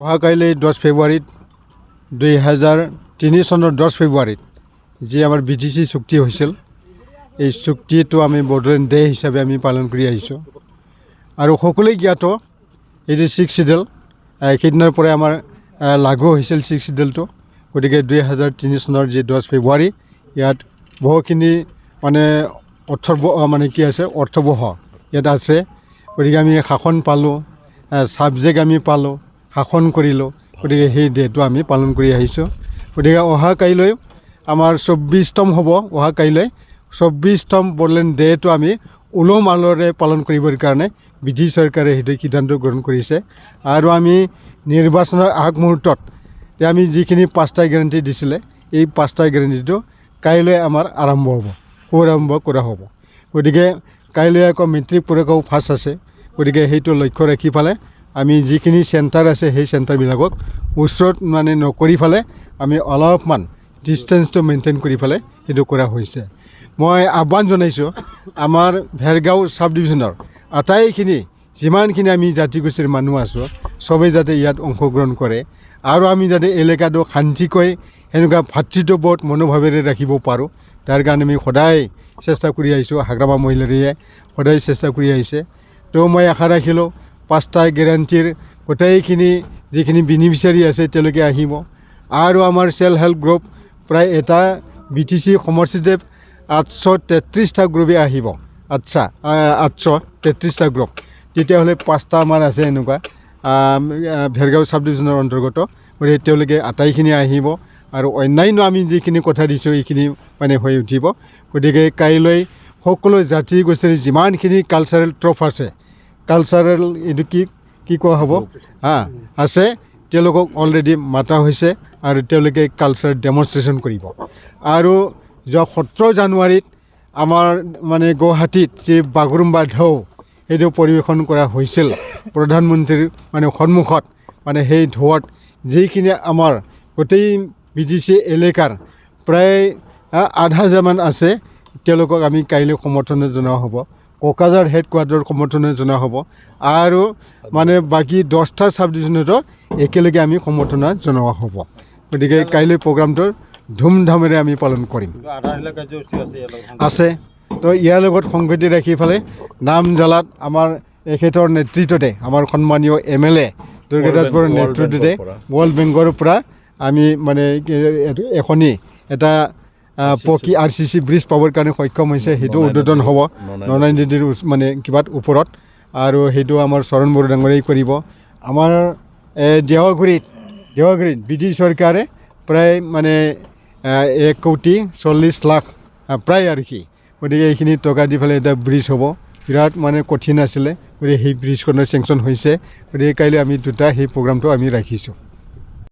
অহাকাইলৈ 10 ফেব্ৰুৱাৰীত 2003 চনৰ 10 ফেব্ৰুৱাৰীত যি আমাৰ BTC চুক্তি হৈছিল এই চুক্তিটো আমি বড়োলেণ্ড ডে হিচাপে আমি পালন কৰি আহিছোঁ আৰু সকলোৱে জ্ঞাত এইটো 6 শিডিউল সেইদিনাৰ পৰাই আমাৰ লাগু হৈছিল 6 শিডিউলটো গতিকে 2003 চনৰ যি 10 ফেব্ৰুৱাৰী ইয়াত বহুখিনি মানে অৰ্থবহ ইয়াত আছে গতিকে আমি শাসন পালোঁ ছাবজেক্ট আমি পালোঁ শাসন কৰিলোঁ গতিকে সেই ডেটো আমি পালন কৰি আহিছোঁ গতিকে অহাকাইলৈ আমাৰ 24তম হ'ব অহাকাইলৈ 24তম বড়োলেণ্ড ডেটো আমি উলহ মালহেৰে পালন কৰিবৰ কাৰণে ব্ৰিটিছ চৰকাৰে সেইটো সিদ্ধান্ত গ্ৰহণ কৰিছে আৰু আমি নিৰ্বাচনৰ আগমুহূৰ্তত আমি যিখিনি 5টা গেৰাণ্টি দিছিলে এই 5টা গেৰাণ্টিটো কাইলৈ আমাৰ শুভাৰম্ভ কৰা হ'ব গতিকে কাইলৈ আকৌ মেট্ৰিক পৰীক্ষাও ফাৰ্ষ্ট আছে গতিকে সেইটো লক্ষ্য ৰাখি পেলাই আমি যিখিনি চেণ্টাৰ আছে সেই চেণ্টাৰবিলাকক ওচৰত মানে নকৰি পেলাই আমি অলপমান ডিষ্টেঞ্চটো মেইনটেইন কৰি পেলাই সেইটো কৰা হৈছে মই আহ্বান জনাইছোঁ আমাৰ ভেৰগাঁও চাব ডিভিজনৰ আটাইখিনি যিমানখিনি আমি জাতিগোষ্ঠীৰ মানুহ আছোঁ চবেই যাতে ইয়াত অংশগ্ৰহণ কৰে আৰু আমি যাতে এলেকাটো শান্তিকৈ সেনেকুৱা ভাতৃত্ববোধ মনোভাৱেৰে ৰাখিব পাৰোঁ তাৰ কাৰণে আমি সদায় চেষ্টা কৰি আহিছোঁ হাগ্ৰামা মহিলাৰীয়ে সদায় চেষ্টা কৰি আহিছে তো মই আশা ৰাখিলোঁ 5টা গেৰাণ্টিৰ গোটেইখিনি যিখিনি বেনিফিচিয়াৰী আছে তেওঁলোকে আহিব আৰু আমাৰ চেল্ফ হেল্প গ্ৰুপ প্ৰায় এটা BTC সমষ্টিতে 833টা গ্ৰুপে আহিব 833টা গ্ৰুপ তেতিয়াহ'লে 5টা আমাৰ আছে এনেকুৱা ভেৰগাঁও চাব ডিভিজনৰ অন্তৰ্গত গতিকে তেওঁলোকে আটাইখিনি আহিব আৰু অন্যান্য আমি যিখিনি কথা দিছোঁ এইখিনি মানে হৈ উঠিব গতিকে কাইলৈ সকলো জাতি গোষ্ঠীৰ যিমানখিনি কালচাৰেল ট্ৰপ আছে কালচাৰেল এইটো কি কোৱা হ'ব আছে তেওঁলোকক অলৰেডি মাতা হৈছে আৰু তেওঁলোকে কালচাৰ ডেমনষ্ট্ৰেশ্যন কৰিব আৰু যোৱা 17 জানুৱাৰীত আমাৰ মানে গুৱাহাটীত যি বাগৰুম্বা ঢৌ সেইটো পৰিৱেশন কৰা হৈছিল প্ৰধানমন্ত্ৰীৰ মানে সন্মুখত মানে সেই ঢৌত যিখিনি আমাৰ গোটেই BTC এলেকাৰ প্ৰায় 8,000মান আছে তেওঁলোকক আমি কাইলৈ সমৰ্থন জনোৱা হ'ব কোকৰাঝাৰ হেডকোৱাৰ্টাৰ সমৰ্থন জনোৱা হ'ব আৰু মানে বাকী 10টা চাব ডিভিজনতো একেলগে আমি সমৰ্থন জনোৱা হ'ব গতিকে কাইলৈ প্ৰগ্ৰামটো ধুমধামেৰে আমি পালন কৰিম আছে তো ইয়াৰ লগত সংগতি ৰাখি পেলাই নামজালাত আমাৰ এখেতৰ নেতৃত্বতে আমাৰ সন্মানীয় MLA দুৰ্গেশ বৰুৱাৰ নেতৃত্বতে ৱৰ্ল্ড বেংকৰ পৰা আমি মানে এটা পকি RCC ব্ৰিজ পাবৰ কাৰণে সক্ষম হৈছে সেইটো উদ্বোধন হ'ব নৰনাৰায়ণ নদীৰ মানে কিবা ওপৰত আৰু সেইটো আমাৰ চৰণ বড়ো ডাঙৰীয়াই কৰিব আমাৰ দেৱাগুৰিত ব্ৰিটিছ চৰকাৰে প্ৰায় মানে 1,40,00,000 প্ৰায় আৰু কি গতিকে এইখিনি টকা দি পেলাই এটা ব্ৰিজ হ'ব বিৰাট মানে কঠিন আছিলে গতিকে সেই ব্ৰিজখনৰ চেংচন হৈছে গতিকে কাইলৈ আমি দুটা সেই প্ৰগ্ৰামটো আমি ৰাখিছোঁ